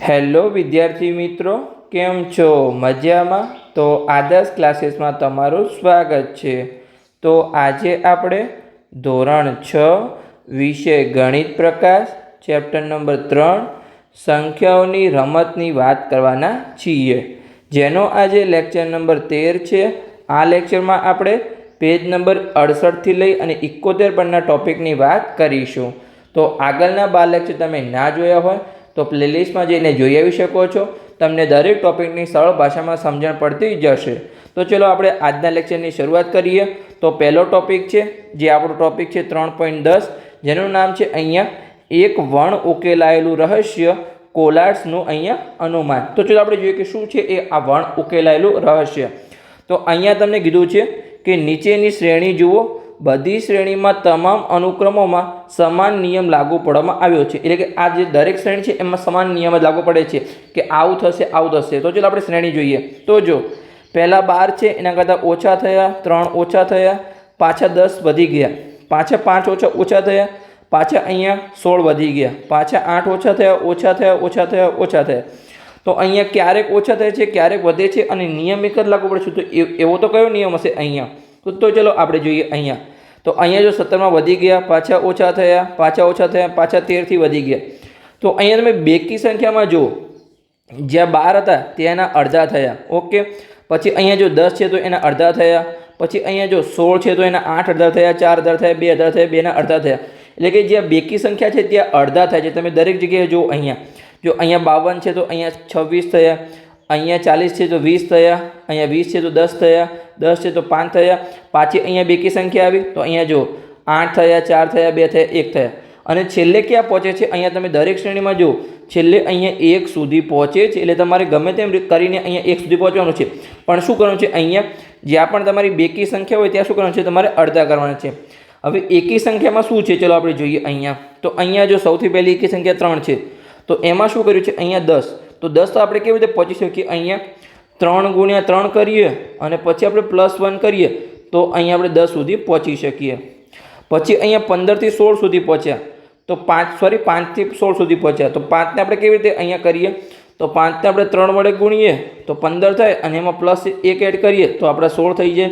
Hello વિદ્યાર્થી મિત્રો, કેમ છો? મજામાં? તો આદર્શ ક્લાસીસમાં તમારું સ્વાગત છે. તો આજે આપણે ધોરણ 6 વિષય ગણિત પ્રકાશ ચેપ્ટર નંબર 3 સંખ્યાઓની રમતની વાત કરવાના છીએ, જેનો આજે લેક્ચર નંબર 13 છે. આ લેક્ચરમાં આપણે પેજ નંબર 68થી લઈ અને 71 પરના ટોપિકની વાત કરીશું. તો આગળના 12 લેક્ચર તમે ના જોયા હોય તો પ્લેલિસ્ટમાં જઈને જોઈ આવી શકો છો. તમને દરેક ટોપિકની સરળ ભાષામાં સમજણ પડતી જશે. તો ચલો આપણે આજના લેક્ચરની શરૂઆત કરીએ. તો પહેલો ટોપિક છે, જે આપણો ટોપિક છે 3.10, જેનું નામ છે અહીંયા એક વણ ઉકેલાયેલું રહસ્ય, કોલાર્સનું અહીંયા અનુમાન. તો ચલો આપણે જોઈએ કે શું છે એ આ વણ ઉકેલાયેલું રહસ્ય. તો અહીંયા તમને કીધું છે કે નીચેની શ્રેણી જુઓ, બધી શ્રેણીમાં તમામ અનુક્રમોમાં સમાન નિયમ લાગુ પાડવામાં આવ્યો છે. એટલે કે આ જે દરેક શ્રેણી છે એમાં સમાન નિયમ જ લાગુ પડે છે કે આવું થશે આવું થશે. તો ચાલો આપણે શ્રેણી જોઈએ. તો જો પહેલાં 12 છે, એના કરતાં ઓછા થયા, 3 ઓછા થયા, પાછા 10 વધી ગયા, પાછા 5 ઓછા થયા, પાછા અહીંયા 16 વધી ગયા, પાછા 8 ઓછા થયા, ઓછા થયા, ઓછા થયા, ઓછા થયા. તો અહીંયા ક્યારેક ઓછા થાય છે, ક્યારેક વધે છે, અને નિયમ એક જ લાગુ પડે છે. તો એવો તો કયો નિયમ હશે અહીંયા? તો ચલો આપણે જોઈએ અહીંયા. તો અહીંયા જો 17માં વધી ગયા, પાછા ઓછા થયા, પાછા ઓછા થયા, પાછા 13થી વધી ગયા. તો અહીંયા તમે બેકી સંખ્યામાં જુઓ, જ્યાં 12 હતા ત્યાં એના અડધા થયા. ઓકે, પછી અહીંયા જો 10 છે તો એના અડધા થયા, પછી અહીંયા જો 16 છે તો એના 8 અડધા થયા, 4 અડધા થયા, 2 અડધા થયા, 2ના અડધા થયા. એટલે કે જ્યાં બેકી સંખ્યા છે ત્યાં અડધા થાય છે. તમે દરેક જગ્યાએ જુઓ અહીંયા. જો અહીંયા 52 છે તો અહીંયા 26 થયા, અહીંયા 40 છે તો 20 થયા, અહીંયા 20 છે તો 10 થયા, 10 છે તો 5 થયા. પાછી અહીંયા બેકી સંખ્યા આવી તો અહીંયા જો 8 થયા, 4 થયા, 2 થયા, 1 થયા. અને છેલ્લે ક્યાં પહોંચે છે? અહીંયા તમે દરેક શ્રેણીમાં જુઓ, છેલ્લે અહીંયા 1 સુધી પહોંચે છે. એટલે તમારે ગમે તેમ કરીને અહીંયા 1 સુધી પહોંચવાનું છે. પણ શું કરવાનું છે? અહીંયા જ્યાં પણ તમારી બેકી સંખ્યા હોય ત્યાં શું કરવાનું છે? તમારે અડધા કરવાના છે. હવે એકી સંખ્યામાં શું છે? ચલો આપણે જોઈએ અહીંયા. તો અહીંયા જો સૌથી પહેલી એકી સંખ્યા 3 છે, તો એમાં શું કર્યું છે? અહીંયા 10. તો 10 તો આપણે કેવી રીતે પહોંચી શકીએ? અહીંયા 3 ગુણ્યા 3 કરીએ અને પછી આપણે +1 કરીએ તો અહીંયા આપણે 10 સુધી પહોંચી શકીએ. પછી અહીંયા 15થી 16 સુધી પહોંચ્યા તો 5થી 16 સુધી પહોંચ્યા. તો 5ને આપણે કેવી રીતે અહીંયા કરીએ? તો 5ને આપણે 3 વડે ગુણીએ તો 15 થાય, અને એમાં +1 એડ કરીએ તો આપણે 16 થઈ જાય.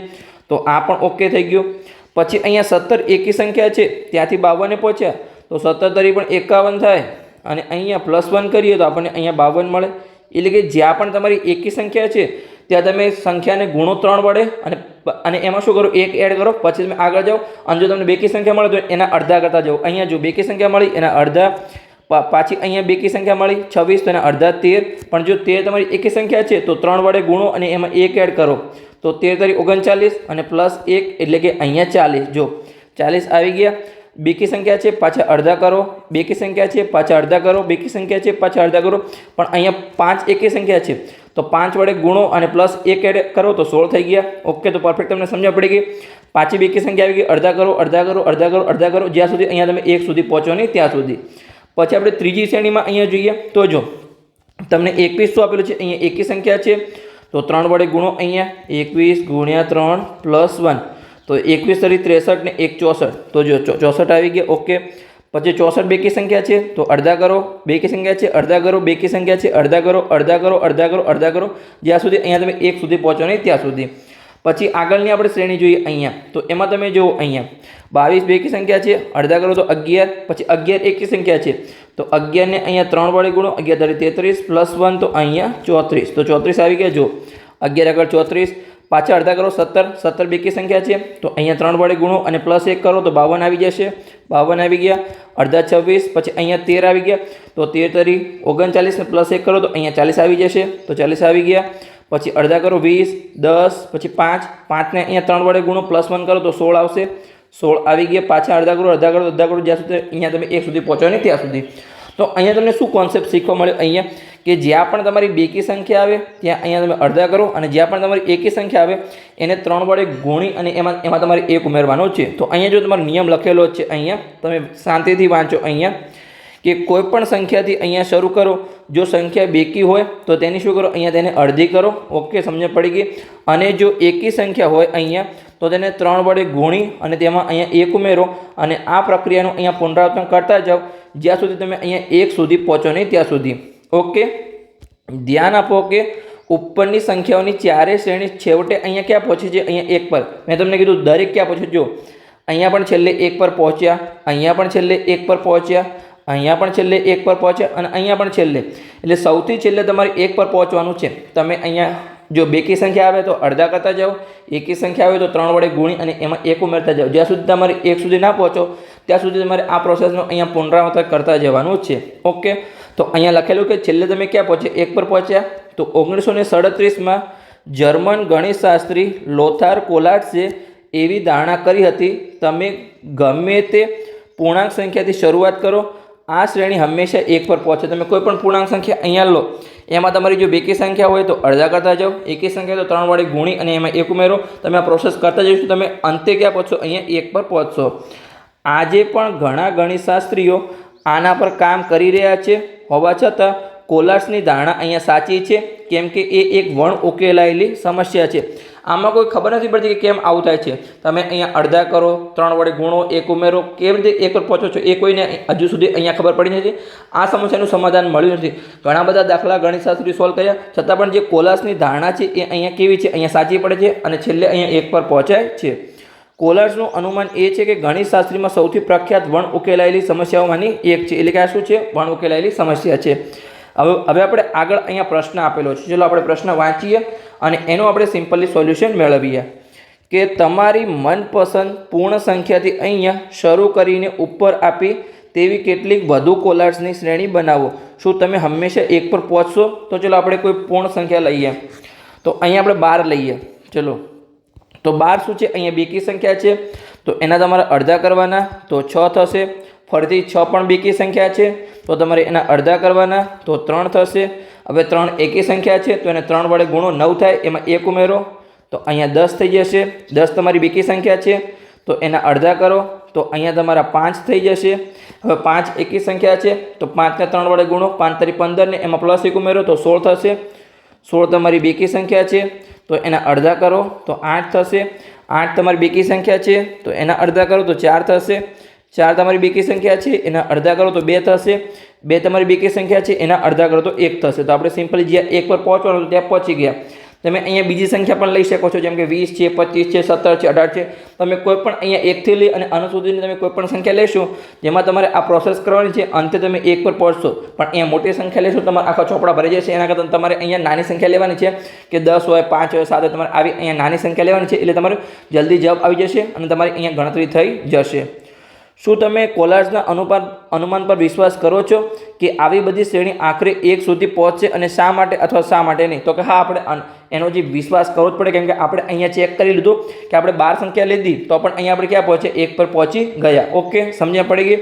તો આ પણ ઓકે થઈ ગયું. પછી અહીંયા 17 એકી સંખ્યા છે, ત્યાંથી 52 પહોંચ્યા તો 17 તરી પણ 51 થાય, અને અહીંયા +1 કરીએ તો આપણને અહીંયા 52 મળે. એટલે કે જ્યાં પણ તમારી એકી સંખ્યા છે ત્યાં તમે સંખ્યાને ગુણો 3 વડે અને એમાં શું કરો? 1 એડ કરો, પછી તમે આગળ જાઓ. અને જો તમને બેકી સંખ્યા મળે તો એના અડધા કરતા જાઓ. અહીંયા જો બેકી સંખ્યા મળી એના અડધા, પાછી અહીંયા બેકી સંખ્યા મળી 26 તો એના અડધા 13. પણ જો 13 તમારી એકી સંખ્યા છે તો 3 વડે ગુણો અને એમાં 1 એડ કરો તો 13 તરી 39 અને +1 એટલે કે અહીંયા 40. જો 40 આવી ગયા. બેકી સંખ્યા છે, પાછા અડધા કરો, બેકી સંખ્યા છે, પાછા અડધા કરો, બેકી સંખ્યા છે, પાછા અડધા કરો. પણ અહીંયા 5 એકી સંખ્યા છે તો 5 વડે ગુણો અને +1 એડ કરો તો 16 થઈ ગયા. ઓકે, તો પરફેક્ટ તમને સમજણ પડી ગઈ. પાછી બેકી સંખ્યા આવી ગઈ, અડધા કરો, અડધા કરો, અડધા કરો, અડધા કરો, જ્યાં સુધી અહીંયા તમે 1 સુધી પહોંચો નહીં ત્યાં સુધી. પછી આપણે ત્રીજી શ્રેણીમાં અહીંયા જોઈએ. તો જો તમને 21 શું આપેલું છે? અહીંયા એકી સંખ્યા છે તો 3 વડે ગુણો. અહીંયા 21 ગુણ્યા 3 +1 તો 21 તરી 63 ને 1 64. તો જો 64 આવી ગયા. ઓકે, પછી 64 બેકી સંખ્યા છે તો અડધા કરો, બેકી સંખ્યા છે અડધા કરો, બેકી સંખ્યા છે અડધા કરો, અડધા કરો, અડધા કરો, અડધા કરો, જ્યાં સુધી અહીંયા તમે 1 સુધી પહોંચો નહીં ત્યાં સુધી. પછી આગળની આપણે શ્રેણી જોઈએ અહીંયા. તો એમાં તમે જુઓ અહીંયા 22 બેકી સંખ્યા છે, અડધા કરો તો 11, પછી 11 એકી સંખ્યા છે તો 11 ને અહીંયા 3 વડે ગુણો, 11 તરી 33 +1 તો અહીંયા 34. તો 34 આવી ગયા. જો 11 આગળ 34, પાછા અડધા કરો 17 બેકી સંખ્યા છે તો અહીંયા 3 વડે ગુણો અને +1 કરો તો 52 આવી જશે. 52 આવી ગયા. અડધા 26, પછી અહીંયા 13 આવી ગયા તો 13 તરી 39 ને +1 કરો તો અહીંયા 40 આવી જશે. તો 40 આવી ગયા. પછી અડધા કરો 20, 10, પછી 5ને અહીંયા 3 વડે ગુણો, +1 કરો તો 16 આવશે. 16 આવી ગયા. પાછા અડધા કરો, અડધા કરો, અડધા કરો, જ્યાં સુધી અહીંયા તમે 1 સુધી પહોંચો નહીં ત્યાં સુધી. તો અહીંયા તમને શું કોન્સેપ્ટ શીખવા મળ્યો? અહીંયા કે જ્યાં પણ તમારી બેકી સંખ્યા આવે ત્યાં અહીંયા તમે અડધા કરો, અને જ્યાં પણ તમારી એકી સંખ્યા આવે એને 3 વડે ગુણી અને એમાં તમારે 1 ઉમેરવાનો છે. તો અહીંયા જો તમારો નિયમ લખેલો છે, અહીંયા તમે શાંતિથી વાંચો. અહીંયા કે કોઈ પણ સંખ્યાથી અહીંયા શરૂ કરો. જો સંખ્યા બેકી હોય તો તેની શું કરો? અહીંયા તેને અડધી કરો. ઓકે, સમજ પડી ગઈ. અને જો એકી સંખ્યા હોય અહીંયા તો તેને 3 વડે ગુણી અને તેમાં અહીંયા 1 ઉમેરો, અને આ પ્રક્રિયાનું અહીંયા પુનરાવર્તન કરતા જાઓ જ્યાં સુધી તમે અહીંયા 1 સુધી પહોંચો નહીં ત્યાં સુધી. ઓકે, ધ્યાન આપો કે ઉપરની સંખ્યાઓની ચારે શ્રેણી છેવટે અહીંયા ક્યાં પહોંચી છે? અહીંયા 1 પર. મેં તમને કીધું દરેક ક્યાં પહોંચે. જો અહીંયા પણ છેલ્લે 1 પર પહોંચ્યા, અહીંયા પણ છેલ્લે 1 પર પહોંચ્યા, અહીંયા પણ છેલ્લે 1 પર પહોંચ્યા અને અહીંયા પણ છેલ્લે. એટલે સૌથી છેલ્લે તમારે 1 પર પહોંચવાનું છે. તમે અહીંયા જો બેકી સંખ્યા આવે તો અડધા કરતા જાઓ, એકી સંખ્યા આવે તો 3 વડે ગુણી અને એમાં 1 ઉમેરતા જાઓ. જ્યાં સુધી તમારે 1 સુધી ના પહોંચો ત્યાં સુધી તમારે આ પ્રોસેસનો અહીંયા પુનરાવર્તન કરતા જવાનું છે. ઓકે, તો અહીંયા લખેલું કે છેલ્લે તમે ક્યાં પહોંચ્યા? 1 પર પહોંચ્યા. તો 1937માં જર્મન ગણિતશાસ્ત્રી લોથાર કોલાટ્સે એવી ધારણા કરી હતી, તમે ગમે તે પૂર્ણાંક સંખ્યાથી શરૂઆત કરો, આ શ્રેણી હંમેશા 1 પર પહોંચે. તમે કોઈ પણ પૂર્ણાંક સંખ્યા અહીંયા લો, એમાં તમારી જો બેકી સંખ્યા હોય તો અડધા કરતા જાઓ, એકી સંખ્યા તો 3 વડે ગુણી અને એમાં 1 ઉમેરો. તમે આ પ્રોસેસ કરતા જઈશું, તમે અંતે ક્યાં પહોંચશો? અહીંયા 1 પર પહોંચશો. આજે પણ ઘણા ગણિતશાસ્ત્રીઓ આના પર કામ કરી રહ્યા છે. હોવા છતાં કોલાટ્સની ધારણા અહીંયા સાચી છે, કેમ કે એ એક વણ ઉકેલાયેલી સમસ્યા છે. આમાં કોઈ ખબર નથી પડતી કે કેમ આવું થાય છે. તમે અહીંયા અડધા કરો, 3 વડે ગુણો, 1 ઉમેરો, કેવી રીતે 1 પર પહોંચો છો એ કોઈને હજુ સુધી અહીંયા ખબર પડી નથી. આ સમસ્યાનું સમાધાન મળ્યું નથી. ઘણા બધા દાખલા ગણિતશાસ્ત્રી સોલ્વ કર્યા, છતાં પણ જે કોલાટ્સની ધારણા છે એ અહીંયા કેવી છે? અહીંયા સાચી પડે છે અને છેલ્લે અહીંયા 1 પર પહોંચાય છે. કોલાટ્સનું અનુમાન એ છે કે ગણિતશાસ્ત્રીમાં સૌથી પ્રખ્યાત વણ ઉકેલાયેલી સમસ્યાઓમાંની એક છે. એટલે કે આ શું છે? વણ ઉકેલાયેલી સમસ્યા છે. હવે આપણે આગળ અહીંયા પ્રશ્ન આપેલો છે. ચલો આપણે પ્રશ્ન વાંચીએ અને એનું આપણે સિમ્પલી સોલ્યુશન મેળવીએ કે તમારી મનપસંદ પૂર્ણ સંખ્યાથી અહીંયા શરૂ કરીને ઉપર આપી તેવી કેટલીક વધુ કોલાટ્સની શ્રેણી બનાવો. શું તમે હંમેશા 1 પર પહોંચશો? તો ચલો આપણે કોઈ પૂર્ણ સંખ્યા લઈએ. તો અહીંયા આપણે 12 લઈએ. ચલો, તો 12 શું છે? અહીંયા બેકી સંખ્યા છે, તો એના તમારે અડધા કરવાના, તો 6 થશે. ફરીથી 6 પણ બેકી સંખ્યા છે, તો તમારે એના અડધા કરવાના, તો 3 થશે. હવે 3 એકી સંખ્યા છે, તો એને 3 વડે ગુણો, 9 થાય, એમાં 1 ઉમેરો, તો અહીંયા 10 થઈ જશે. 10 તમારી બેકી સંખ્યા છે, તો એના અડધા કરો, તો અહીંયા તમારા 5 થઈ જશે. હવે 5 એકી સંખ્યા છે, તો 5ને 3 વડે ગુણો, 5 તારી 15 ને એમાં પ્લસ 1 ઉમેરો, તો 16 થશે. 16 તમારી બેકી સંખ્યા છે, તો એના અડધા કરો, તો 8 થશે. 8 તમારી બેકી સંખ્યા છે, તો એના અડધા કરો, તો 4 થશે. 4 તમારી બેકી સંખ્યા છે, એના અડધા કરો તો 2 થશે. 2 તમારી બેકી સંખ્યા છે, એના અડધા કરો તો 1 થશે. તો આપણે સિમ્પલી જ્યાં 1 પર પહોંચવાનું ત્યાં પહોંચી ગયા. તમે અહીંયા બીજી સંખ્યા પણ લઈ શકો છો, જેમ કે 20 છે, 25 છે, 17 છે, 18 છે. તમે કોઈ પણ અહીંયા 1 થી લઈ અને આનો સુધીની તમે કોઈ પણ સંખ્યા લેશો, જેમાં તમારે આ પ્રોસેસ કરવાની છે, અંતે તમે 1 પર પહોંચશો. પણ અહીંયા મોટી સંખ્યા લેશો, તમારે આખા ચોપડા ભરી જશે. એના કરતાં તમારે અહીંયા નાની સંખ્યા લેવાની છે, કે 10 હોય, 5 હોય, 7 હોય, તમારે આવી અહીંયા નાની સંખ્યા લેવાની છે. એટલે તમારે જલ્દી જવાબ આવી જશે અને તમારી અહીંયા ગણતરી થઈ જશે. શું તમે કોલાટ્સના અનુમાન પર વિશ્વાસ કરો છો કે આવી બધી શ્રેણી આખરે 1 સુધી પહોંચશે અને શા માટે અથવા શા માટે નહીં? તો કે હા, આપણે એનો જે વિશ્વાસ કરવો જ પડે, કેમ કે આપણે અહીંયા ચેક કરી લીધું કે આપણે 12 સંખ્યા લીધી, તો પણ અહીંયા આપણે ક્યાં પહોંચે? 1 પર પહોંચી ગયા. ઓકે, સમજ્યા પડી ગઈ?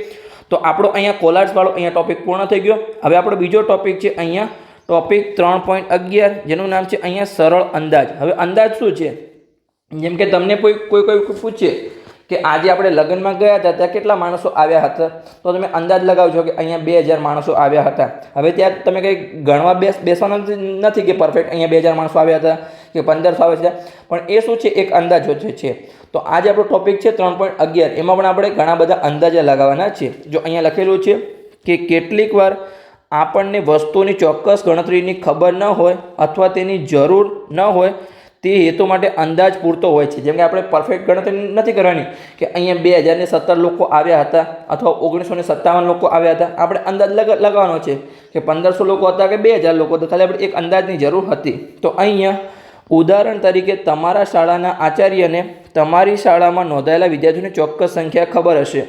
તો આપણો અહીંયા કોલાટ્સવાળો અહીંયા ટોપિક પૂર્ણ થઈ ગયો. હવે આપણો બીજો ટોપિક છે અહીંયા ટોપિક 3.11, જેનું નામ છે અહીંયા સરળ અંદાજ. હવે અંદાજ શું છે? જેમ કે તમને કોઈ પૂછે કે આજે આપણે લગ્નમાં ગયા હતા, ત્યાં કેટલા માણસો આવ્યા હતા, તો તમે અંદાજ લગાવજો કે અહીંયા 2000 માણસો આવ્યા હતા. હવે ત્યાં તમે કંઈ ગણવા બેસવાના નથી કે પરફેક્ટ અહીંયા 2000 માણસો આવ્યા હતા કે 1500 આવે છે, પણ એ શું છે? એક અંદાજો છે. તો આજે આપણો ટોપિક છે 3.11. એમાં પણ આપણે ઘણા બધા અંદાજા લગાવવાના છે. જો અહીંયા લખેલું છે કે કેટલીક વાર આપણને વસ્તુની ચોક્કસ ગણતરીની ખબર ન હોય અથવા તેની જરૂર ન હોય, તે હેતુ માટે અંદાજ પૂરતો હોય છે. જેમ કે આપણે પરફેક્ટ ગણતરી નથી કરવાની કે અહીંયા 2017 લોકો આવ્યા હતા અથવા 1957 લોકો આવ્યા હતા. આપણે અંદાજ લગાવવાનો છે કે 1500 લોકો હતા કે 2000 લોકો હતા. ખાલી આપણે એક અંદાજની જરૂર હતી. તો અહીંયા ઉદાહરણ તરીકે તમારા શાળાના આચાર્યને તમારી શાળામાં નોંધાયેલા વિદ્યાર્થીઓની ચોક્કસ સંખ્યા ખબર હશે,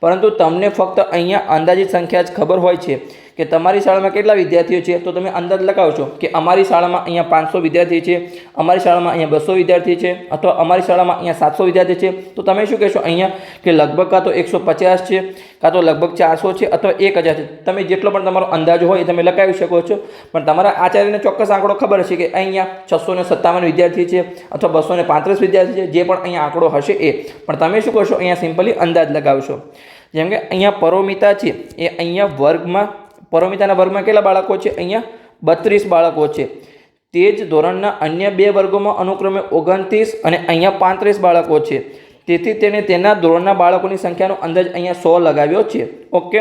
પરંતુ તમને ફક્ત અહીંયા અંદાજિત સંખ્યા જ ખબર હોય છે કે તમારી શાળામાં કેટલા વિદ્યાર્થીઓ છે. તો તમે અંદાજ લગાવશો કે અમારી શાળામાં અહીંયા 500 વિદ્યાર્થી છે, અમારી શાળામાં અહીંયા 200 વિદ્યાર્થી છે, અથવા અમારી શાળામાં અહીંયા 700 વિદ્યાર્થી છે. તો તમે શું કહેશો અહીંયા કે લગભગ કાં તો 150 છે, કાં તો લગભગ 400 છે, અથવા 1000 છે. તમે જેટલો પણ તમારો અંદાજો હોય એ તમે લગાવી શકો છો, પણ તમારા આચાર્યને ચોક્કસ આંકડો ખબર હશે કે અહીંયા 657 વિદ્યાર્થી છે અથવા 235 વિદ્યાર્થી છે, જે પણ અહીંયા આંકડો હશે એ. પણ તમે શું કરશો? અહીંયા સિમ્પલી અંદાજ લગાવશો. જેમ કે અહીંયા પરોમિતા છે, એ અહીંયા પરોમિતાના વર્ગમાં કેટલા બાળકો છે? અહીંયા 32 બાળકો છે. તે જ ધોરણના અન્ય 2 વર્ગોમાં અનુક્રમે 29 અને અહીંયા 35 બાળકો છે. તેથી તેણે તેના ધોરણના બાળકોની સંખ્યાનો અંદાજ અહીંયા 100 લગાવ્યો છે. ઓકે,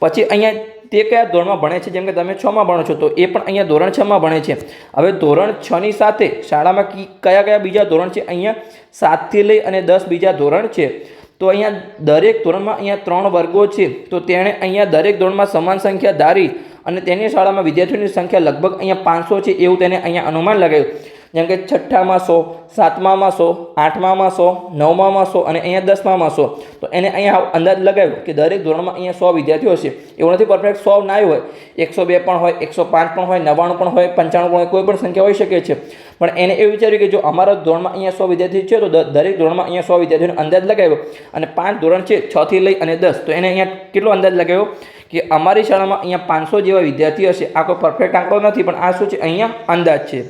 પછી અહીંયા તે કયા ધોરણમાં ભણે છે. જેમ કે તમે 6માં ભણો છો તો એ પણ અહીંયા ધોરણ 6માં ભણે છે. હવે ધોરણ 6ની સાથે શાળામાં કયા કયા બીજા ધોરણ છે, અહીંયા 7થી લઈ અને 10 બીજા ધોરણ છે. તો અહીંયા દરેક ધોરણમાં અહીંયા 3 વર્ગો છે. તો તેણે અહીંયા દરેક ધોરણમાં સમાન સંખ્યા ધારી અને તેની શાળામાં વિદ્યાર્થીઓની સંખ્યા લગભગ અહીંયા 500 છે એવું તેને અહીંયા અનુમાન લગાવ્યું. જેમ કે 6માં 100, 7માં 100, 8માં 100, 9માં 100 અને અહીંયા 10માં 100. તો એને અહીંયા અંદાજ લગાવ્યો કે દરેક ધોરણમાં અહીંયા 100 વિદ્યાર્થીઓ હશે. એવું નથી પરફેક્ટ 100 ના હોય, 102 પણ હોય, 105 પણ હોય, 99 પણ હોય, 95 પણ હોય, કોઈ પણ સંખ્યા હોઈ શકે છે. પણ એને એવું વિચાર્યું કે જો અમારા ધોરણમાં અહીંયા 100 વિદ્યાર્થી છે તો દરેક ધોરણમાં અહીંયા 100 વિદ્યાર્થીઓનો અંદાજ લગાવ્યો. અને 5 ધોરણ છે, 6થી લઈ અને 10. તો એને અહીંયા કેટલો અંદાજ લગાવ્યો કે અમારી શાળામાં અહીંયા 500 જેવા વિદ્યાર્થી હશે. આ કોઈ પરફેક્ટ આંકડો નથી, પણ આ શું છે, અહીંયા અંદાજ છે.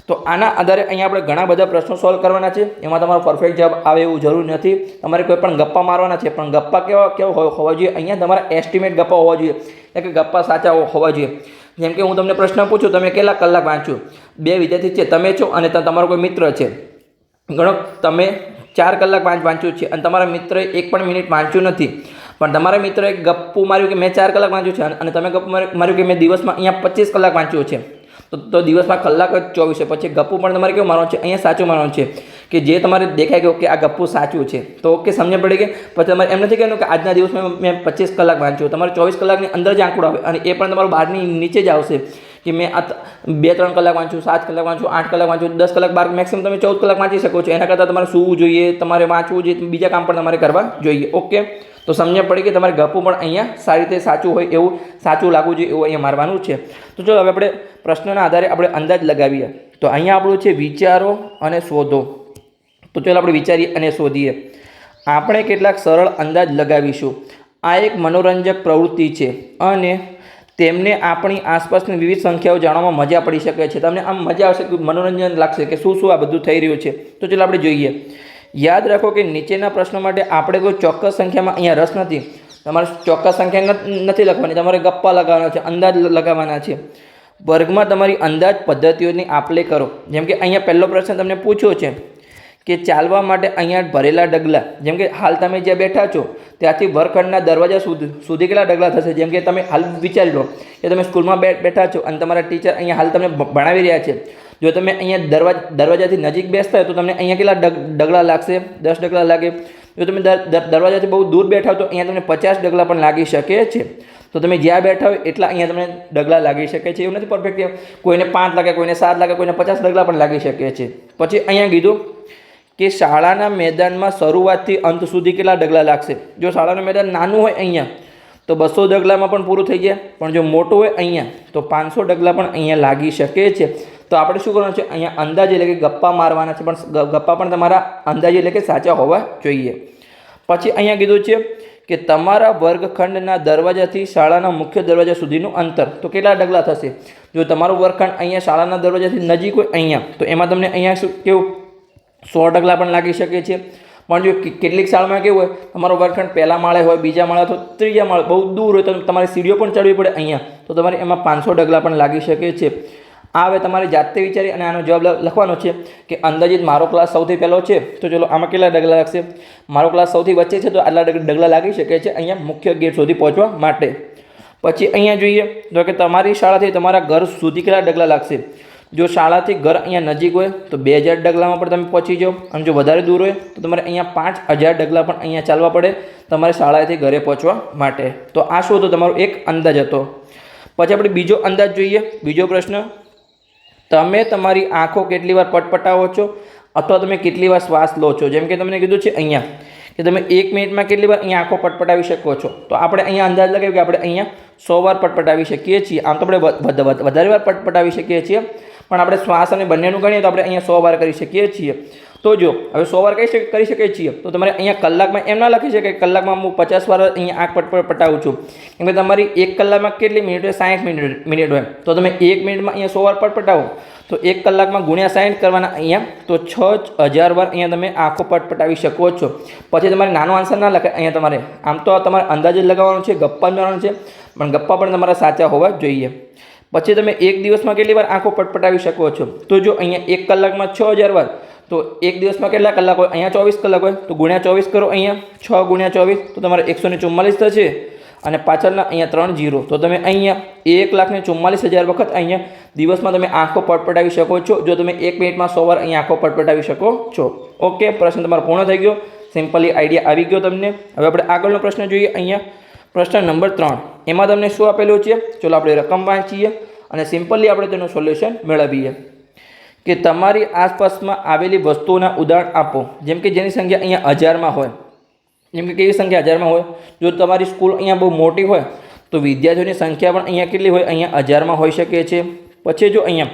તો આના આધારે અહીંયા આપણે ઘણા બધા પ્રશ્નો સોલ્વ કરવાના છે. એમાં તમારો પરફેક્ટ જવાબ આવે એવું જરૂર નથી. તમારે કોઈ પણ ગપ્પા મારવાના છે, પણ ગપ્પા કેવા હોવા જોઈએ, અહીંયા તમારા એસ્ટિમેટ ગપ્પા હોવા જોઈએ, એટલે કે ગપ્પા સાચા હોવા જોઈએ. જેમ કે હું તમને પ્રશ્ન પૂછું, તમે કેટલા કલાક વાંચ્યું? 2 વિદ્યાર્થી છે, તમે છો અને તમારો કોઈ મિત્ર છે. ગણો તમે 4 કલાક વાંચ્યું છે અને તમારા મિત્રએ 1 પણ મિનિટ વાંચ્યું નથી. પણ તમારા મિત્રએ ગપ્પું માર્યું કે મેં 4 કલાક વાંચ્યું છે અને તમે ગપ્પું માર્યું કે મેં દિવસમાં અહીંયા 25 કલાક વાંચ્યું છે. તો દિવસમાં કલાક જ 24 છે. પછી ગપ્પું પણ તમારે કેવું મારવાનું છે, અહીંયા સાચું મારવાનું છે કે જે તમારે દેખાય ગયું કે આ ગપ્પું સાચું છે. તો ઓકે, સમજ પડી ગઈ. પછી તમારે એમ નથી કહેવાનું કે આજના દિવસમાં મેં 25 કલાક વાંચ્યું. તમારે 24 કલાકની અંદર જ આંકડો આવે અને એ પણ તમારું 12ની નીચે જ આવશે કે મેં આ 2-3 કલાક વાંચ્યું, 7 કલાક વાંચ્યું, 8 કલાક વાંચ્યું, 10 કલાક, 12, મેક્સિમમ તમે 14 કલાક વાંચી શકો છો. એના કરતાં તમારે સૂવું જોઈએ, તમારે વાંચવું જોઈએ, બીજા કામ પણ તમારે કરવા જોઈએ. ઓકે, તો સમજ પડી કે તમારે ગપ્પું પણ અહીંયા સારી રીતે સાચું હોય એવું, સાચું લાગવું જોઈએ એવું અહીંયા મારવાનું છે. તો ચલો હવે આપણે પ્રશ્નના આધારે આપણે અંદાજ લગાવીએ. તો અહીંયા આપણું છે વિચારો અને શોધો. તો ચાલો આપણે વિચારીએ અને શોધીએ. આપણે કેટલાક સરળ અંદાજ લગાવીશું. આ એક મનોરંજક પ્રવૃત્તિ છે અને તેમને આપણી આસપાસની વિવિધ સંખ્યાઓ જાણવામાં મજા પડી શકે છે. તમને આમ મજા આવશે, મનોરંજન લાગશે કે શું આ બધું થઈ રહ્યું છે. તો ચાલો આપણે જોઈએ. યાદ રાખો કે નીચેના પ્રશ્નો માટે આપણે કોઈ ચોક્કસ સંખ્યામાં અહીંયા રસ નથી. તમારે ચોક્કસ સંખ્યા નથી લખવાની, તમારે ગપ્પા લગાવવાના છે, અંદાજ લગાવવાના છે. વર્ગમાં તમારી અંદાજ પદ્ધતિઓની આપલે કરો. જેમ કે અહીંયા પહેલો પ્રશ્ન તમને પૂછ્યો છે કે ચાલવા માટે અહીંયા ભરેલા ડગલા. જેમ કે હાલ તમે જ્યાં બેઠા છો ત્યાંથી વર્ગખંડના દરવાજા સુધી કેટલા ડગલા થશે. જેમ કે તમે હાલ વિચારી લો કે તમે સ્કૂલમાં બેઠા છો અને તમારા ટીચર અહીંયા હાલ તમને ભણાવી રહ્યા છે. જો તમે અહીંયા દરવાજાથી નજીક બેસતા હોય તો તમને અહીંયા કેટલા ડગલા લાગશે? 10 ડગલા લાગે. જો તમે દરવાજાથી બહુ દૂર બેઠા હો તો અહીંયા તમને 50 ડગલા પણ લાગી શકે છે. તો તમે જ્યાં બેઠા હોય એટલા અહીંયા તમને ડગલા લાગી શકે છે. એવું નથી પરફેક્ટ, કોઈને 5 લાગે, કોઈને 7 લાગે, કોઈને 50 ડગલા પણ લાગી શકે છે. પછી અહીંયા કીધું કે શાળાના મેદાનમાં શરૂઆતથી અંત સુધી કેટલા ડગલા લાગશે. જો શાળાનું મેદાન નાનું હોય અહીંયા તો 200 ડગલામાં પણ પૂરું થઈ જાય, પણ જો મોટું હોય અહીંયા તો 500 ડગલા પણ અહીંયા લાગી શકે છે. તો આપણે શું કરવાનું છે, અહીંયા અંદાજ એટલે કે ગપ્પા મારવાના છે, પણ ગપ્પા પણ તમારા અંદાજ એટલે કે સાચા હોવા જોઈએ. પછી અહીંયા કીધું છે કે તમારા વર્ગખંડના દરવાજાથી શાળાના મુખ્ય દરવાજા સુધીનું અંતર તો કેટલા ડગલા થશે. જો તમારું વર્ગખંડ અહીંયા શાળાના દરવાજાથી નજીક હોય અહીંયા તો એમાં તમને અહીંયા શું કેવું 100 ડગલા પણ લાગી શકે છે. પણ જો કેટલીક શાળામાં કેવું હોય, તમારો વર્ગખંડ પહેલા માળે હોય, બીજા માળે તો ત્રીજા માળે, બહુ દૂર હોય તો તમારે સીડીઓ પણ ચડવી પડે અહીંયા, તો તમારે એમાં 500 ડગલા પણ લાગી શકે છે. આ હવે તમારે જાતે વિચારી અને આનો જવાબ લખવાનો છે કે અંદાજિત મારો ક્લાસ સૌથી પહેલો છે તો ચલો આમાં કેટલા ડગલા લાગશે. મારો ક્લાસ સૌથી વચ્ચે છે તો આટલા ડગલા લાગી શકે છે અહીંયા મુખ્ય ગેટ સુધી પહોંચવા માટે. પછી અહીંયા જોઈએ તો કે તમારી શાળાથી તમારા ઘર સુધી કેટલા ડગલા લાગશે. જો શાળાથી ઘર અહીંયા નજીક હોય તો 2000 ડગલામાં પણ તમે પહોંચી જાઓ, અને જો વધારે દૂર હોય તો તમારે અહીંયા 5000 ડગલા પણ અહીંયા ચાલવા પડે તમારે શાળાએથી ઘરે પહોંચવા માટે. તો આ શું હતો, તમારો એક અંદાજ હતો. પછી આપણે બીજો અંદાજ જોઈએ. બીજો પ્રશ્ન, તમે તમારી આંખો કેટલી વાર પટપટાવો છો અથવા તમે કેટલી વાર શ્વાસ લો છો. જેમ કે તમને કીધું છે અહીંયા કે તમે 1 મિનિટમાં કેટલી વાર અહીંયા આંખો પટપટાવી શકો છો. તો આપણે અહીંયા અંદાજ લગાવ્યો કે આપણે અહીંયા 100 વાર પટપટાવી શકીએ છીએ. આમ તો આપણે વધારે વાર પટપટાવી શકીએ છીએ, પણ આપણે શ્વાસ અને બંનેનું ગણીએ તો આપણે અહીંયા 100 વાર કરી શકીએ છીએ. તો જો હવે 100 વાર કરી શકીએ છીએ તો તમારે અહીંયા કલાકમાં એમ ના લખી શકે કલાકમાં હું 50 વાર અહીંયા આંખ પટપટાવું છું. કેમ કે તમારી 1 કલાકમાં કેટલી મિનિટ હોય, 60 મિનિટ હોય. તો તમે 1 મિનિટમાં અહીંયા 100 વાર પટપટાવો તો 1 કલાકમાં ગુણ્યા 60 કરવાના અહીંયા તો 6000 વાર અહીંયા તમે આંખો પટપટાવી શકો છો. પછી તમારે નાનો આન્સર ના લખાય અહીંયા, તમારે આમ તો તમારે અંદાજે લગાવવાનું છે, ગપ્પા મારવાનું છે, પણ ગપ્પા પણ તમારા સાચા હોવા જોઈએ. પછી તમે 1 દિવસમાં કેટલી વાર આંખો પટપટાવી શકો છો. તો જો અહીંયા 1 કલાકમાં 6000 વાર, તો 1 દિવસમાં કેટલા કલાક હોય, અહીંયા 24 કલાક હોય તો ગુણ્યા 24 કરો અહીંયા 6 ગુણ્યા 24 તો તમારે 144 થશે. અને પાછળના અહીંયા 3 0, તો તમે અહીંયા 1,44,000 વખત અહીંયા દિવસમાં તમે આંખો પટપટાવી શકો છો, જો તમે 1 મિનિટમાં 100 વાર અહીંયા આંખો પટપટાવી શકો છો. ઓકે, પ્રશ્ન તમારો પૂર્ણ થઈ ગયો. સિમ્પલી આઈડિયા આવી ગયો તમને. હવે આપણે આગળનો પ્રશ્ન જોઈએ. અહીંયા પ્રશ્ન નંબર 3, એમાં તમને શું આપેલું છે? ચલો આપણે રકમ વાંચીએ અને સિમ્પલી આપણે તેનું સોલ્યુશન મેળવીએ. કે તમારી આસપાસમાં આવેલી વસ્તુઓના ઉદાહરણ આપો, જેમ કે જેની સંખ્યા અહીંયા 1000માં હોય. જેમ કે કેવી સંખ્યા 1000માં હોય? જો તમારી સ્કૂલ અહીંયા બહુ મોટી હોય તો વિદ્યાર્થીઓની સંખ્યા પણ અહીંયા કેટલી હોય? અહીંયા 1000માં હોઈ શકે છે. પછી જો અહીંયા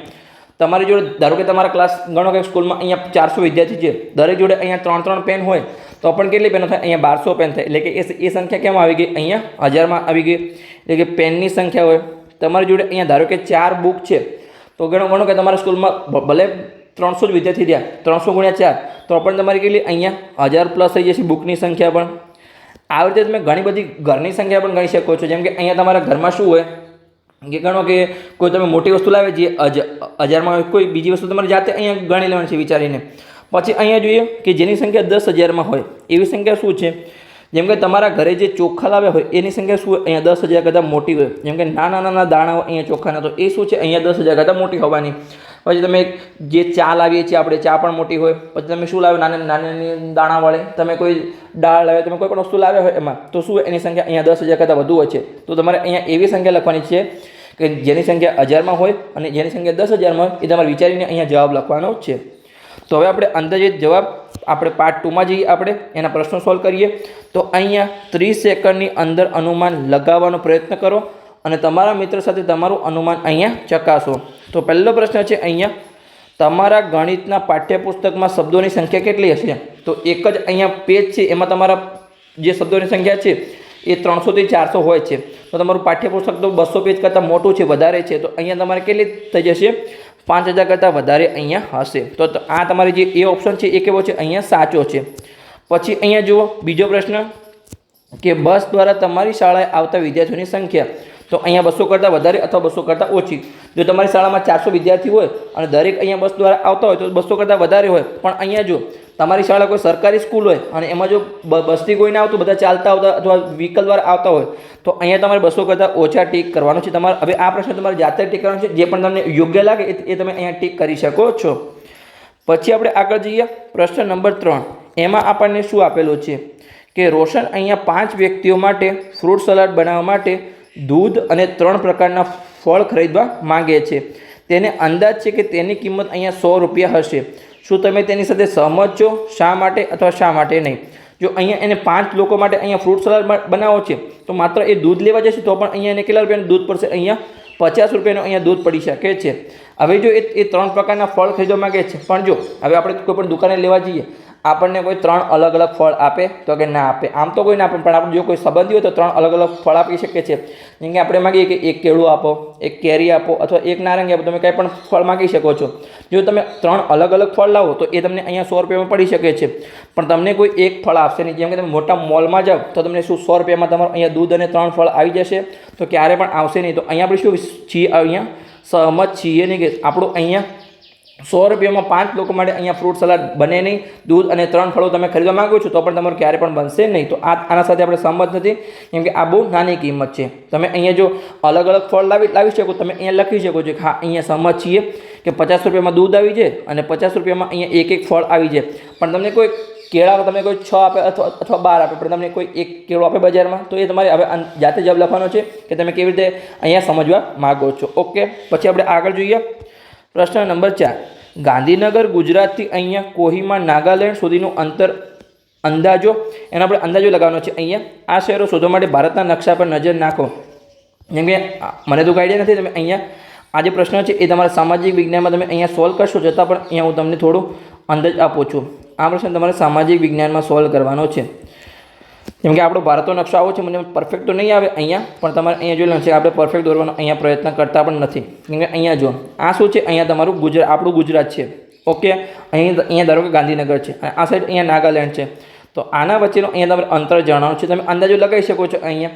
તમારી જોડે ધારો કે તમારા ક્લાસ ગણો કે સ્કૂલમાં અહીંયા 400 વિદ્યાર્થી છે, દરેક જોડે અહીંયા 3 પેન હોય તો પણ કેટલી પેનો થાય? અહીંયા 1200 પેન થાય. એટલે કે એ સંખ્યા કેમ આવી ગઈ? અહીંયા 1000માં આવી ગઈ. એટલે કે પેનની સંખ્યા હોય. તમારી જોડે અહીંયા ધારો કે 4 બુક છે, તો ગણો કે તમારા સ્કૂલમાં ભલે 300 જ વિદ્યાર્થી રહ્યા, 300 ગુણ્યા 4, તો પણ તમારી કેટલી? અહીંયા 1000 પ્લસ થઈ જશે બુકની સંખ્યા પણ. આવી રીતે તમે ઘણી બધી ઘરની સંખ્યા પણ ગણી શકો છો. જેમ કે અહીંયા તમારા ઘરમાં શું હોય કે ગણો કે કોઈ તમે મોટી વસ્તુ લાવે જે 1000માં હોય, કોઈ બીજી વસ્તુ તમારે જાતે અહીંયા ગણી લેવાની છે વિચારીને. પછી અહીંયા જોઈએ કે જેની સંખ્યા 10,000માં હોય એવી સંખ્યા શું છે? જેમ કે તમારા ઘરે જે ચોખા લાવ્યા હોય એની સંખ્યા શું? અહીંયા 10,000 કરતાં મોટી હોય. જેમ કે નાના દાણા હોય અહીંયા ચોખાના, તો એ શું છે? અહીંયા 10,000 કરતાં મોટી હોવાની. પછી તમે જે ચા લાવીએ છીએ આપણે, ચા પણ મોટી હોય. પછી તમે શું લાવ્યો? નાની દાણા વડે તમે કોઈ દાળ લાવ્યા, તમે કોઈ પણ વસ્તુ લાવ્યા હોય એમાં, તો શું એની સંખ્યા અહીંયા 10,000 કરતાં વધુ હોય છે. તો તમારે અહીંયા એવી સંખ્યા લખવાની છે કે જેની સંખ્યા 1000માં હોય અને જેની સંખ્યા 10,000માં હોય, એ તમારે વિચારીને અહીંયા જવાબ લખવાનો છે. તો હવે આપણે અંદાજિત જવાબ આપણે પાર્ટ 2માં જઈએ, આપણે એના પ્રશ્નો સોલ્વ કરીએ. તો અહીંયા 30 સેકન્ડની અંદર અનુમાન લગાવવાનો પ્રયત્ન કરો અને તમારા મિત્ર સાથે તમારું અનુમાન અહીંયા ચકાસો. તો પહેલો પ્રશ્ન છે અહીંયા, તમારા ગણિતના પાઠ્યપુસ્તકમાં શબ્દોની સંખ્યા કેટલી હશે? તો એક જ અહીંયા પેજ છે, એમાં તમારા જે શબ્દોની સંખ્યા છે એ 300 થી 400 હોય છે. તો તમારું પાઠ્યપુસ્તક તો 200 પેજ કરતાં મોટું છે, વધારે છે. તો અહીંયા તમારે કેટલી થઈ જશે? 5000 કરતાં વધારે અહીંયા હશે. તો આ તમારી જે એ ઓપ્શન છે એ કેવો છે? અહીંયા સાચો છે. પછી અહીંયા જુઓ બીજો પ્રશ્ન કે બસ દ્વારા તમારી શાળાએ આવતા વિદ્યાર્થીઓની સંખ્યા. તો અહીંયા 200 કરતાં વધારે અથવા 200 કરતાં ઓછી. જો તમારી શાળામાં 400 વિદ્યાર્થી હોય અને દરેક અહીંયા બસ દ્વારા આવતા હોય તો 200 કરતાં વધારે હોય. પણ અહીંયા જો તમારી શાળા કોઈ સરકારી સ્કૂલ હોય અને એમાં જો બસથી કોઈ ના આવતું, બધા ચાલતા આવતા અથવા વ્હીકલ દ્વારા આવતા હોય, તો અહીંયા તમારે 200 કરતાં ઓછા ટીક કરવાનું છે. તમારે હવે આ પ્રશ્ન તમારે જાતે ટીક કરવાનો છે. જે પણ તમને યોગ્ય લાગે એ તમે અહીંયા ટીક કરી શકો છો. પછી આપણે આગળ જઈએ. પ્રશ્ન નંબર 3, એમાં આપણને શું આપેલું છે કે રોશન અહીંયા 5 વ્યક્તિઓ માટે ફ્રૂટ સલાડ બનાવવા માટે દૂધ અને 3 પ્રકારના ફળ ખરીદવા માંગે છે. તેને અંદાજ છે કે તેની કિંમત અહીંયા 100 રૂપિયા હશે. શું તમે તેની સાથે સહમત છો? શા માટે અથવા શા માટે નહીં? જો અહીંયા એને 5 લોકો માટે અહીંયા ફ્રૂટ સલાડ બનાવો છે તો માત્ર એ દૂધ લેવા જશે તો પણ અહીંયા એને કેટલા રૂપિયાનું દૂધ પડશે? અહીંયા 50 રૂપિયાનું અહીંયા દૂધ પડી શકે છે. હવે જો એ 3 પ્રકારના ફળ ખરીદવા માંગે છે, પણ જો હવે આપણે કોઈ પણ દુકાને લેવા જઈએ, આપણને કોઈ 3 અલગ અલગ ફળ આપે તો કે ના આપે? આમ તો કોઈ ના આપે, પણ આપણે જો કોઈ સંબંધી હોય તો 3 અલગ અલગ ફળ આપી શકે છે. જેમ કે આપણે માગીએ કે એક કેળું આપો, એક કેરી આપો અથવા એક નારંગી આપો, તમે કંઈ પણ ફળ માગી શકો છો. જો તમે 3 અલગ અલગ ફળ લાવો તો એ તમને અહીંયા 100 રૂપિયામાં પડી શકે છે, પણ તમને કોઈ એક ફળ આપશે નહીં. જેમ કે તમે મોટા મોલમાં જાઓ તો તમને શું 100 રૂપિયામાં તમારું અહીંયા દૂધ અને 3 ફળ આવી જશે? તો ક્યારે પણ આવશે નહીં. તો અહીંયા આપણે શું છીએ? અહીંયા સહમત છીએ નહીં કે આપણું અહીંયા 100 રૂપિયામાં 5 લોકો માટે અહીંયા ફ્રૂટ સલાડ બને નહીં. દૂધ અને 3 ફળો તમે ખરીદવા માગો છો તો પણ તમારું ક્યારે પણ બનશે નહીં. તો આના સાથે આપણે સહમત નથી, કેમ કે આ બહુ નાની કિંમત છે. તમે અહીંયા જો અલગ અલગ ફળ લાવી શકો, તમે અહીંયા લખી શકો છો કે હા અહીંયા સહમત છીએ કે 50 રૂપિયામાં દૂધ આવી જાય અને 50 રૂપિયામાં અહીંયા એક ફળ આવી જાય. પણ તમને કોઈ કેળા તમે કોઈ 6 આપે અથવા 12 આપે, પણ તમને કોઈ એક કેળું આપે બજારમાં, તો એ તમારે હવે જાતે જવાબ લખવાનો છે કે તમે કેવી રીતે અહીંયા સમજવા માગો છો. ઓકે, પછી આપણે આગળ જોઈએ. પ્રશ્ન નંબર 4, ગાંધીનગર ગુજરાતથી અહીંયા કોહિમા નાગાલેન્ડ સુધીનું અંતર અંદાજો, એનો આપણે અંદાજો લગાવવાનો છે. અહીંયા આ શહેરો શોધવા માટે ભારતના નકશા પર નજર નાખો. જેમ કે મને તો આઈડિયા નથી, તમે અહીંયા આ જે પ્રશ્ન છે એ તમારા સામાજિક વિજ્ઞાનમાં તમે અહીંયા સોલ્વ કરશો, છતાં પણ અહીંયા હું તમને થોડું અંદાજ આપું છું. આ પ્રશ્ન તમારે સામાજિક વિજ્ઞાનમાં સોલ્વ કરવાનો છે. જેમ કે આપણો ભારતનો નકશો આવો છે, મને પરફેક્ટ તો નહીં આવે અહીંયા, પણ તમારે અહીંયા જોઈ લેવાનું છે. આપણે પરફેક્ટ દોરવાનો અહીંયા પ્રયત્ન કરતા પણ નથી. કેમ કે અહીંયા જો આ શું છે? અહીંયા તમારું ગુજરાત, આપણું ગુજરાત છે. ઓકે, અહીંયા ધારો કે ગાંધીનગર છે અને આ સાઈડ અહીંયા નાગાલેન્ડ છે. તો આના વચ્ચેનો અહીંયા તમારે અંતર જણાવવાનું છે. તમે અંદાજો લગાવી શકો છો અહીંયા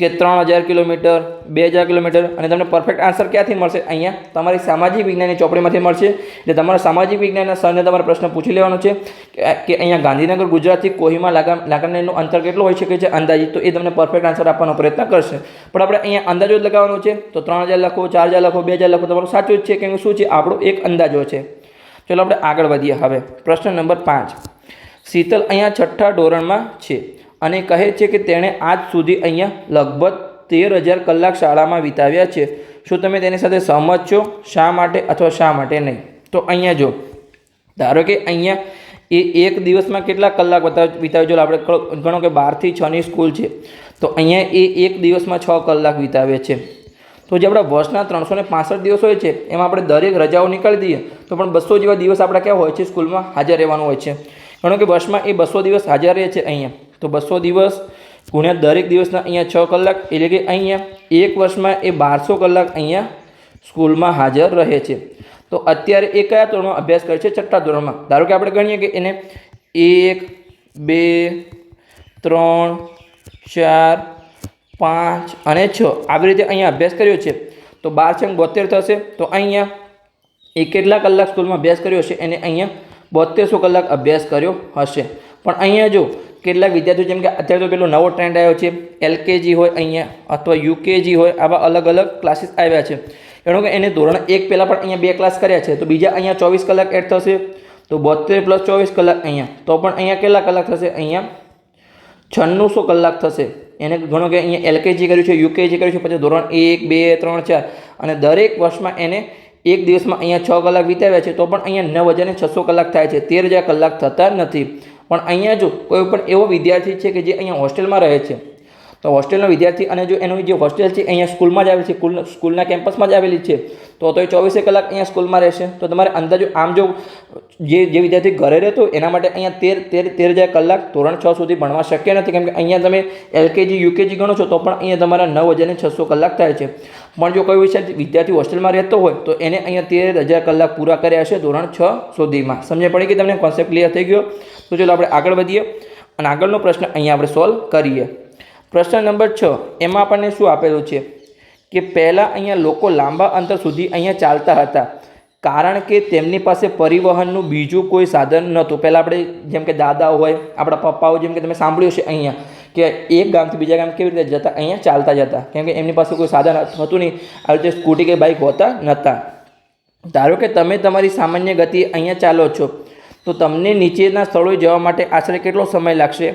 કે 3000 કિલોમીટર, 2000 કિલોમીટર, અને તમને પરફેક્ટ આન્સર ક્યાંથી મળશે? અહીંયા તમારી સામાજિક વિજ્ઞાનની ચોપડીમાંથી મળશે. એટલે તમારા સામાજિક વિજ્ઞાનના સરને તમારે પ્રશ્ન પૂછી લેવાનો છે કે અહીંયા ગાંધીનગર ગુજરાતથી કોહિમા લાગણનું અંતર કેટલું હોઈ શકે છે અંદાજિત, તો એ તમને પરફેક્ટ આન્સર આપવાનો પ્રયત્ન કરશે. પણ આપણે અહીંયા અંદાજો જ લગાવવાનો છે, તો 3000 લખો, 4000 લખો, 2000 લખો, તમારું સાચું જ છે, કેમ કે શું છે, આપણો એક અંદાજો છે. ચલો આપણે આગળ વધીએ. હવે પ્રશ્ન નંબર 5. શીતલ અહીંયા 6ઠ્ઠા ધોરણમાં છે અને કહે છે કે તેણે આજ સુધી અહીંયા લગભગ 13,000 કલાક શાળામાં વિતાવ્યા છે. શું તમે તેની સાથે સહમત છો? શા માટે અથવા શા માટે નહીં? તો અહીંયા જો, ધારો કે અહીંયા એ એક દિવસમાં કેટલા કલાક વિતાવે? જો આપણે ગણો કે 12 થી 6ની સ્કૂલ છે, તો અહીંયા એ એક દિવસમાં 6 કલાક વિતાવે છે. તો જે આપણા વર્ષના 365 દિવસ હોય છે એમાં આપણે દરેક રજાઓ નીકાળી દઈએ તો પણ 200 જેવા દિવસ આપણા ક્યાં હોય છે? સ્કૂલમાં હાજર રહેવાનું હોય છે. ગણો કે વર્ષમાં એ 200 દિવસ હાજર રહે છે અહીંયા, તો 200 દિવસ ગુણ્યા દરેક દિવસના અહીંયા 6 કલાક, એટલે કે અહીંયા એક વર્ષમાં એ 1200 કલાક અહીંયા સ્કૂલમાં હાજર રહે છે. તો અત્યારે એ કયા ધોરણમાં અભ્યાસ કરે છે? 6ઠ્ઠા ધોરણમાં. ધારો કે આપણે ગણીએ કે એને 1, 2, 3, 4, 5 અને 6 આવી રીતે અહીંયા અભ્યાસ કર્યો છે. તો 12 × 72 થશે. તો અહીંયા એ કેટલા કલાક સ્કૂલમાં અભ્યાસ કર્યો હશે? એને અહીંયા 7200 કલાક અભ્યાસ કર્યો હશે. પણ અહીંયા જો કેટલાક વિદ્યાર્થીઓ, જેમ કે અત્યારે તો પેલો નવો ટ્રેન્ડ આવ્યો છે, LKG હોય અહીંયા અથવા UKG હોય, આવા અલગ અલગ ક્લાસીસ આવ્યા છે. એનો કે એને ધોરણ 1 પહેલાં પણ અહીંયા 2 ક્લાસ કર્યા છે, તો બીજા અહીંયા 24 કલાક એડ થશે. તો 72 + 24 કલાક અહીંયા, તો પણ અહીંયા કેટલા કલાક થશે? અહીંયા 9600 કલાક થશે. એને ઘણો કે અહીંયા LKG કર્યું છે, UKG કર્યું છે, પછી ધોરણ 1, 2, 3, 4, અને દરેક વર્ષમાં એને એક દિવસમાં અહીંયા 6 કલાક વિતાવ્યા છે, તો પણ અહીંયા 9600 કલાક થાય છે, 13,000 કલાક થતા નથી. પણ અહીંયા જો કોઈ પણ એવો વિદ્યાર્થી છે કે જે અહીંયા હોસ્ટેલમાં રહે છે, તો હોસ્ટેલનો વિદ્યાર્થી અને જો એનો જે હોસ્ટેલ છે અહીંયા સ્કૂલમાં જ આવેલી છે, સ્કૂલના કેમ્પસમાં જ આવેલી છે, તો એ 24 કલાક અહીંયા સ્કૂલમાં રહેશે. તો તમારે અંદાજો આમ જો જે વિદ્યાર્થી ઘરે રહેતો એના માટે અહીંયા 13,000 કલાક ધોરણ 6 સુધી ભણવા શક્ય નથી, કેમ કે અહીંયા તમે LKG UKG ગણો છો તો પણ અહીંયા તમારા 9600 કલાક થાય છે. પણ જો કોઈ વિદ્યાર્થી હોસ્ટેલમાં રહેતો હોય તો એને અહીંયા 13,000 કલાક પૂરા કર્યા છે ધોરણ 6 સુધીમાં. સમજ પડી કે તમને કોન્સેપ્ટ ક્લિયર થઈ ગયો? તો ચલો આપણે આગળ વધીએ અને આગળનો પ્રશ્ન અહીંયા આપણે સોલ્વ કરીએ. પ્રશ્ન નંબર 6, એમાં આપણને શું આપેલું છે કે પહેલાં અહીંયા લોકો લાંબા અંતર સુધી અહીંયા ચાલતા હતા, કારણ કે તેમની પાસે પરિવહનનું બીજું કોઈ સાધન નહોતું. પહેલાં આપણે જેમ કે દાદા હોય, આપણા પપ્પાઓ, જેમ કે તમે સાંભળ્યું છે અહીંયા કે એક ગામથી બીજા ગામ કેવી રીતે જતા? અહીંયા ચાલતા જતા, કેમ કે એમની પાસે કોઈ સાધન હતું નહીં. આવી રીતે સ્કૂટી કે બાઇક હોતા નહોતા. ધારો કે તમે તમારી સામાન્ય ગતિએ અહીંયા ચાલો છો, તો તમને નીચેના સ્થળોએ જવા માટે આશરે કેટલો સમય લાગશે?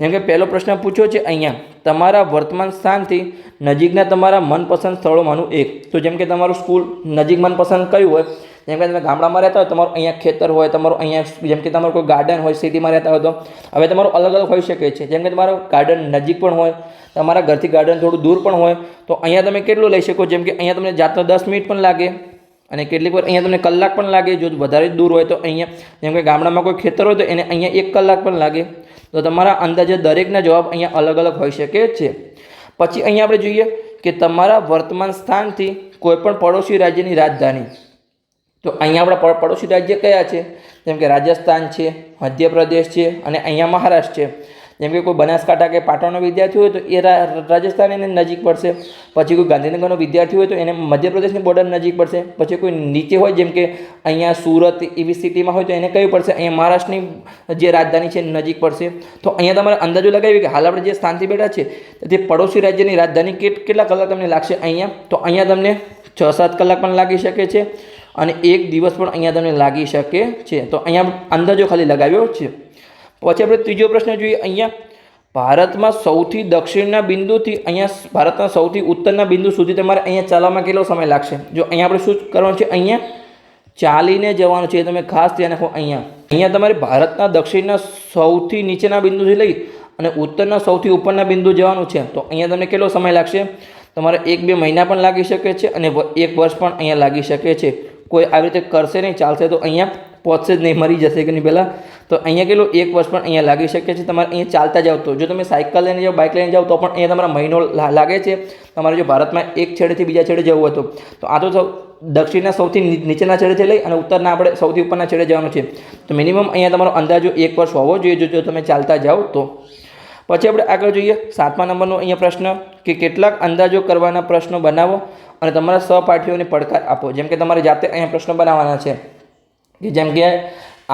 જેમ કે પહેલો પ્રશ્ન પૂછ્યો છે અહીંયા, તમારા વર્તમાન સ્થાનથી નજીકના તમારા મનપસંદ સ્થળોમાંનું એક. તો જેમ કે તમારું સ્કૂલ નજીક મનપસંદ કયું હોય? જેમ કે તમે ગામડામાં રહેતા હોય, તમારું અહીંયા ખેતર હોય, તમારું અહીંયા જેમ કે તમારું કોઈ ગાર્ડન હોય, સિટીમાં રહેતા હોય તો હવે તમારું અલગ અલગ હોઈ શકે છે. જેમ કે તમારું ગાર્ડન નજીક પણ હોય, તમારા ઘરથી ગાર્ડન થોડું દૂર પણ હોય, તો અહીંયા તમે કેટલું લઈ શકો? જેમ કે અહીંયા તમને જાતા 10 મિનિટ પણ લાગે અને કેટલીક વાર અહીંયા તમને કલાક પણ લાગે. જો વધારે દૂર હોય તો અહીંયા જેમ કે ગામડામાં કોઈ ખેતર હોય તો એને અહીંયા 1 કલાક પણ લાગે. તો તમારા અંદાજે દરેકના જવાબ અહીંયા અલગ અલગ હોઈ શકે છે. પછી અહીંયા આપણે જોઈએ કે તમારા વર્તમાન સ્થાનથી કોઈપણ પડોશી રાજ્યની રાજધાની. તો અહીંયા આપણા પડોશી રાજ્ય કયા છે? જેમ કે રાજસ્થાન છે, મધ્યપ્રદેશ છે અને અહીંયા મહારાષ્ટ્ર છે. જેમ કે કોઈ બનાસકાંઠા કે પાટણનો વિદ્યાર્થી હોય તો એ રાજસ્થાન એને નજીક પડશે. પછી કોઈ ગાંધીનગરનો વિદ્યાર્થી હોય તો એને મધ્યપ્રદેશની બોર્ડર નજીક પડશે. પછી કોઈ નીચે હોય જેમ કે અહીંયા સુરત એવી સિટીમાં હોય તો એને કયું પડશે? અહીંયા મહારાષ્ટ્રની જે રાજધાની છે નજીક પડશે. તો અહીંયા તમારે અંદાજો લગાવી કે હાલ આપણે જે સ્થાનથી બેઠા છે તે પડોશી રાજ્યની રાજધાની કેટલા કલાક તમને લાગશે અહીંયા? તો અહીંયા તમને 6-7 કલાક પણ લાગી શકે છે અને એક દિવસ પણ અહીંયા તમને લાગી શકે છે. તો અહીંયા અંદાજો ખાલી લગાવ્યો છે. પછી આપણે ત્રીજો પ્રશ્ન જોઈએ. અહીંયા ભારતમાં સૌથી દક્ષિણના બિંદુથી અહીંયા ભારતના સૌથી ઉત્તરના બિંદુ સુધી તમારે અહીંયા ચાલવામાં કેટલો સમય લાગશે? જો અહીંયા આપણે શું કરવાનું છે? અહીંયા ચાલીને જવાનું છે. તમે ખાસ ધ્યાન રાખો. અહીંયા તમારે ભારતના દક્ષિણના સૌથી નીચેના બિંદુથી લઈ અને ઉત્તરના સૌથી ઉપરના બિંદુ જવાનું છે. તો અહીંયા તમને કેટલો સમય લાગશે? તમારે 1-2 મહિના પણ લાગી શકે છે અને 1 વર્ષ પણ અહીંયા લાગી શકે છે. કોઈ આવી રીતે કરશે નહીં, ચાલશે તો અહીંયા પહોંચશે જ નહીં, મરી જશે કે નહીં પહેલાં. તો અહીંયા કેટલું 1 વર્ષ પણ અહીંયા લાગી શકે છે. તમારે અહીંયા ચાલતા જાઓ તો, જો તમે સાયકલ લઈને જાઓ, બાઇક લઈને જાઓ તો પણ અહીંયા તમારા મહિનો લાગે છે. તમારે જો ભારતમાં એક છેડેથી બીજા છેડે જવું હતું તો આ તો દક્ષિણના સૌથી નીચેના છેડેથી લઈ અને ઉત્તરના આપણે સૌથી ઉપરના છેડે જવાનું છે. તો મિનિમમ અહીંયા તમારો અંદાજો 1 વર્ષ હોવો જોઈએ જો તમે ચાલતા જાઓ તો. પછી આપણે આગળ જોઈએ 7મા નંબરનો અહીંયા પ્રશ્ન કે કેટલાક અંદાજો કરવાના પ્રશ્નો બનાવો અને તમારા સહપાઠીઓને પડકાર આપો. જેમ કે તમારે જાતે અહીંયા પ્રશ્નો બનાવવાના છે કે જેમ કે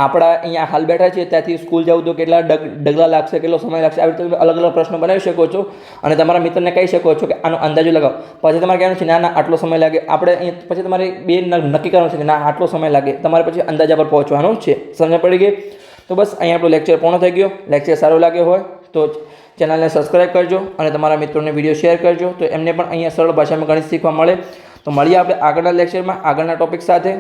આપણા અહીંયા હાલ બેઠા છીએ ત્યાંથી સ્કૂલ જવું તો કેટલા ડગલા લાગશે, કેટલો સમય લાગશે, આવી રીતે તમે અલગ અલગ પ્રશ્નો બનાવી શકો છો અને તમારા મિત્રને કહી શકો છો કે આનો અંદાજો લગાવો. પછી તમારે કહેવાનું છે ના આટલો સમય લાગે. આપણે અહીંયા પછી તમારે બે નક્કી કરવાનું છે કે ના આટલો સમય લાગે. તમારે પછી અંદાજા પર પહોંચવાનું છે. સમજ પડી ગઈ? તો બસ અહીંયા આપણો લેક્ચર પૂર્ણ થઈ ગયો. લેક્ચર સારો લાગ્યો હોય તો ચેનલને સબસ્ક્રાઈબ કરજો અને તમારા મિત્રોને વિડીયો શેર કરજો તો એમને પણ અહીંયા સરળ ભાષામાં ગણિત શીખવા મળે. તો મળીએ આપણે આગળના લેક્ચરમાં આગળના ટોપિક સાથે.